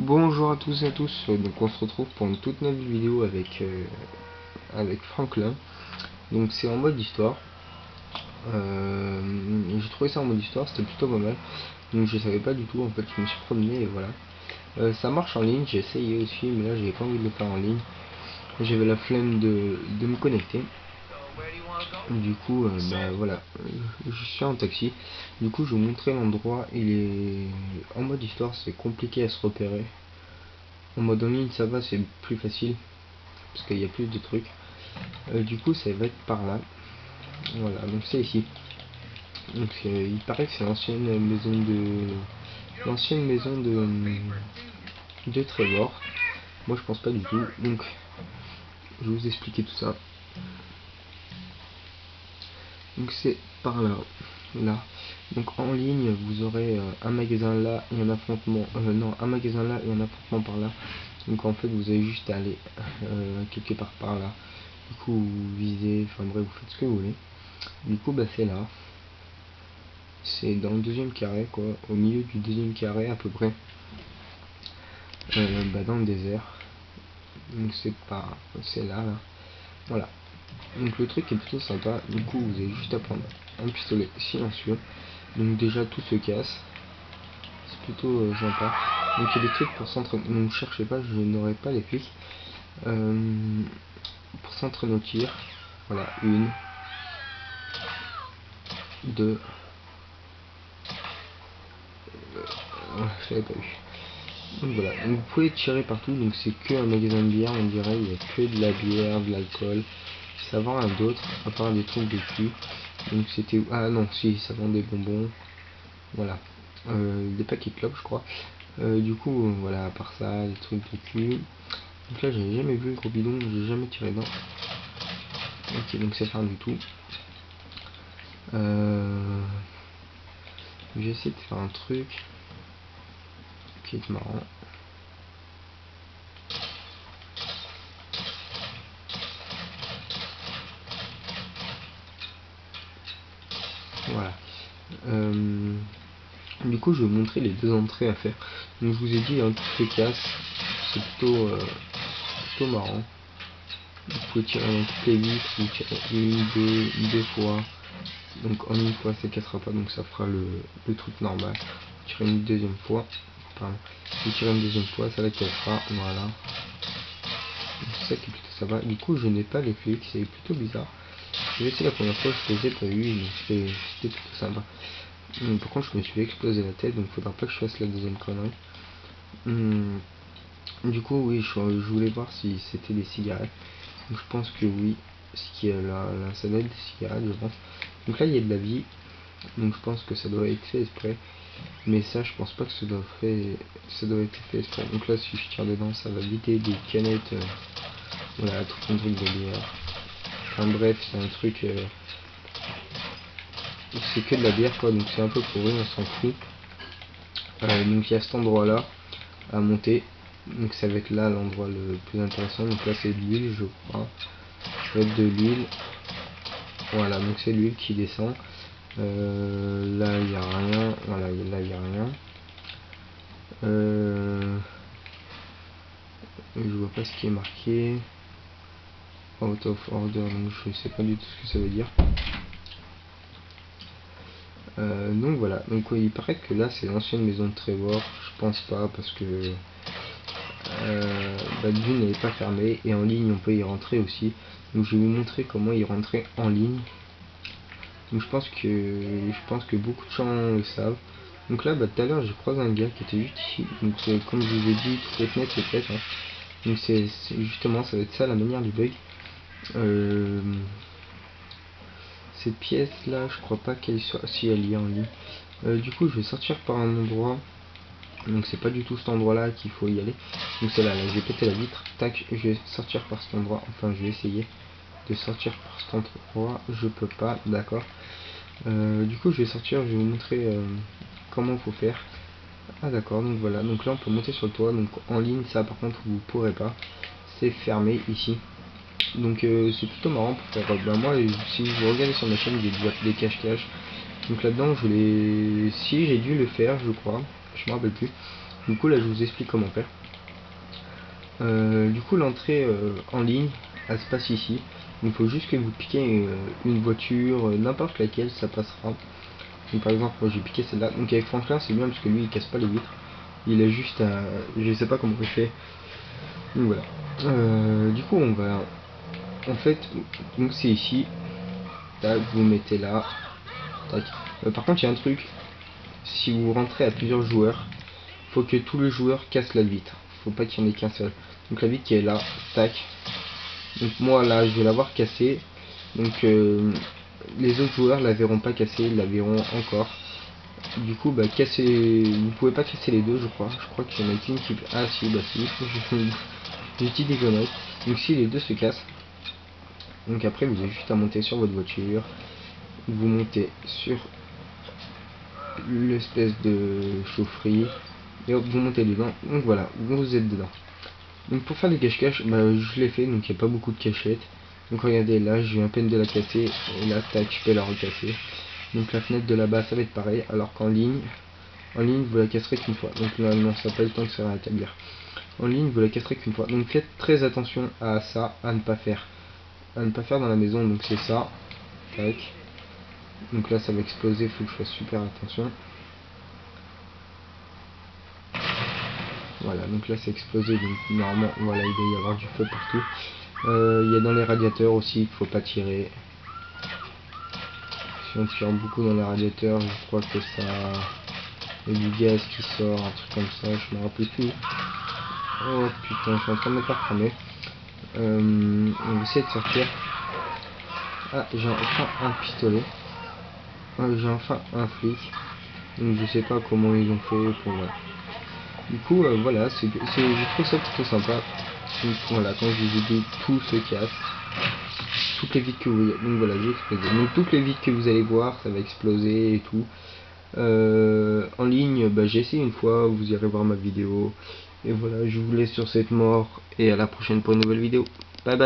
Bonjour à tous et à tous, donc on se retrouve pour une toute nouvelle vidéo avec Franklin. Donc c'est en mode histoire. J'ai trouvé ça en mode histoire, c'était plutôt pas mal. Donc je savais pas du tout, en fait je me suis promené et voilà. Ça marche en ligne, j'ai essayé aussi, mais là j'avais pas envie de le faire en ligne. J'avais la flemme de me connecter. Du coup, bah voilà, je suis en taxi. Du coup je vais vous montrer l'endroit. Il est en mode histoire, c'est compliqué à se repérer. En mode en ligne ça va, c'est plus facile parce qu'il y a plus de trucs. Du coup ça va être par là. Voilà, donc c'est ici. Donc il paraît que c'est l'ancienne maison de Trevor. Moi je pense pas du tout. Donc je vais vous expliquer tout ça. Donc c'est par là. Là. Donc en ligne vous aurez un magasin là et un affrontement. Non, un magasin là et un affrontement par là. Donc en fait vous avez juste à aller quelque part par là. Du coup vous visez, enfin bref, vous faites ce que vous voulez. Du coup bah c'est là. C'est dans le deuxième carré quoi, au milieu du deuxième carré à peu près. Dans le désert. Donc c'est là. Voilà. Donc le truc est plutôt sympa. Du coup vous avez juste à prendre un pistolet silencieux. Donc déjà tout se casse. C'est plutôt sympa. Donc il y a des trucs pour s'entraîner. Ne cherchez pas, je n'aurai pas les flics. Pour s'entraîner au tir. Voilà, une, deux. Je l'avais pas eu. Donc voilà, donc vous pouvez tirer partout, donc c'est que un magasin de bière, on dirait, il n'y a que de la bière, de l'alcool, ça vend rien d'autre, à part des trucs de cul, donc c'était, ah non, si, ça vend des bonbons, voilà, des paquets de clopes je crois, du coup, voilà, à part ça, des trucs de cul, donc là j'avais jamais vu le gros bidon, j'ai jamais tiré dedans, ok, donc c'est rien du tout, j'ai essayé de faire un truc qui est marrant. Voilà. Du coup, je vais vous montrer les deux entrées à faire. Donc, je vous ai dit, hein, tout se casse. C'est plutôt marrant. Vous pouvez tirer dans toutes les vitres, vous tirez deux fois. Donc, en une fois, ça ne cassera pas, donc ça fera le truc normal. Vous tirez une deuxième fois. Pardon. Vous tirez une deuxième fois, ça la cassera. Voilà. C'est ça qui est plutôt sympa. Du coup, je n'ai pas les flics, c'est plutôt bizarre. J'ai essayé la première fois, je les ai pas eu, mais c'était plutôt sympa. Par contre, je me suis explosé la tête, donc faudra pas que je fasse la deuxième connerie. Du coup, oui, je voulais voir si c'était des cigarettes. Donc, je pense que oui. Ce qui est là, ça doit être des cigarettes, je pense. Donc là, il y a de la vie. Donc, je pense que ça doit être fait exprès. Mais ça, je pense pas que ça doit être fait exprès. Donc là, si je tire dedans, ça va vider des canettes. Voilà, tout un truc de bière. Enfin bref, c'est un truc. C'est que de la bière quoi, donc c'est un peu pourri, on s'en fout. Donc il y a cet endroit là à monter, donc ça va être là l'endroit le plus intéressant. Donc là c'est de l'huile je crois, ça va être de l'huile, voilà, donc c'est l'huile qui descend. Là il n'y a rien, voilà, là il n'y a rien. Je vois pas ce qui est marqué out of order, donc je sais pas du tout ce que ça veut dire. Donc voilà, donc oui, il paraît que là c'est l'ancienne maison de Trevor, je pense pas parce que d'une n'est pas fermée et en ligne on peut y rentrer aussi. Donc je vais vous montrer comment y rentrer en ligne. Donc je pense que beaucoup de gens le savent. Donc là tout à l'heure j'ai croisé un gars qui était juste ici. Donc comme je vous ai dit, toutes les fenêtres se prêtent. Hein. Donc c'est justement ça va être ça la manière du bug. Cette pièce là je crois pas qu'elle soit si elle y est en ligne. Du coup je vais sortir par un endroit. Donc c'est pas du tout cet endroit là qu'il faut y aller. Donc c'est là, je vais péter la vitre, tac, je vais sortir par cet endroit, enfin je vais essayer de sortir par cet endroit, je peux pas, d'accord. Du coup je vais sortir, je vais vous montrer comment il faut faire. Ah d'accord, donc voilà, donc là on peut monter sur le toit, donc en ligne ça par contre vous pourrez pas, c'est fermé ici. Donc c'est plutôt marrant pour faire, moi si vous regardez sur ma chaîne j'ai des cache-cache. Donc là-dedans si j'ai dû le faire je crois, je me rappelle plus. Du coup là je vous explique comment faire. Du coup l'entrée en ligne, elle se passe ici. Il faut juste que vous piquez une voiture, n'importe laquelle, ça passera. Donc par exemple moi j'ai piqué celle-là. Donc avec Franklin c'est bien parce que lui il casse pas les vitres. Il a juste à... je sais pas comment il fait. Donc voilà. Du coup on va... En fait, donc c'est ici. Tac, vous mettez là. Tac. Par contre il y a un truc. Si vous rentrez à plusieurs joueurs, faut que tous les joueurs cassent la vitre. Faut pas qu'il y en ait qu'un seul. Donc la vitre qui est là, tac. Donc moi là je vais l'avoir cassée. Donc les autres joueurs la verront pas cassée, ils la verront encore. Du coup bah casser, vous pouvez pas casser les deux je crois. Je crois qu'il y en a qu'une qui... Ah si bah si, j'ai dit des conneries. Donc si les deux se cassent, donc après vous avez juste à monter sur votre voiture. Vous montez sur l'espèce de chaufferie et hop, vous montez dedans. Donc voilà, vous êtes dedans. Donc pour faire des cache-cache, bah, je l'ai fait, donc il n'y a pas beaucoup de cachettes. Donc regardez là, je viens à peine de la casser et là tac, je peux la recasser. Donc la fenêtre de là-bas ça va être pareil, alors qu'en ligne vous la casserez qu'une fois. Donc là non, ça n'a pas le temps de se rétablir. En ligne vous la casserez qu'une fois. Donc faites très attention à ça, à ne pas faire dans la maison. Donc c'est ça, tac. Donc là ça va exploser, il faut que je fasse super attention. Voilà, donc là c'est explosé, donc normalement voilà, il doit y avoir du feu partout. Il y a dans les radiateurs aussi, il faut pas tirer. Si on tire beaucoup dans les radiateurs, je crois que ça... il y a du gaz qui sort, un truc comme ça, je me rappelle plus. Oh putain, je suis en train de me faire cramer. On va essayer de sortir. Ah, j'ai enfin un pistolet. J'ai enfin un flic. Donc je sais pas comment ils ont fait pour... Voilà. Du coup, voilà, je trouve ça plutôt sympa. Donc voilà, quand je vous ai dit, tout se casse. Toutes les vitres que vous... Donc voilà, j'ai explosé. Donc toutes les vitres que vous allez voir, ça va exploser et tout. En ligne, bah, j'ai essayé une fois, vous irez voir ma vidéo. Et voilà, je vous laisse sur cette mort. Et à la prochaine pour une nouvelle vidéo. Bye bye.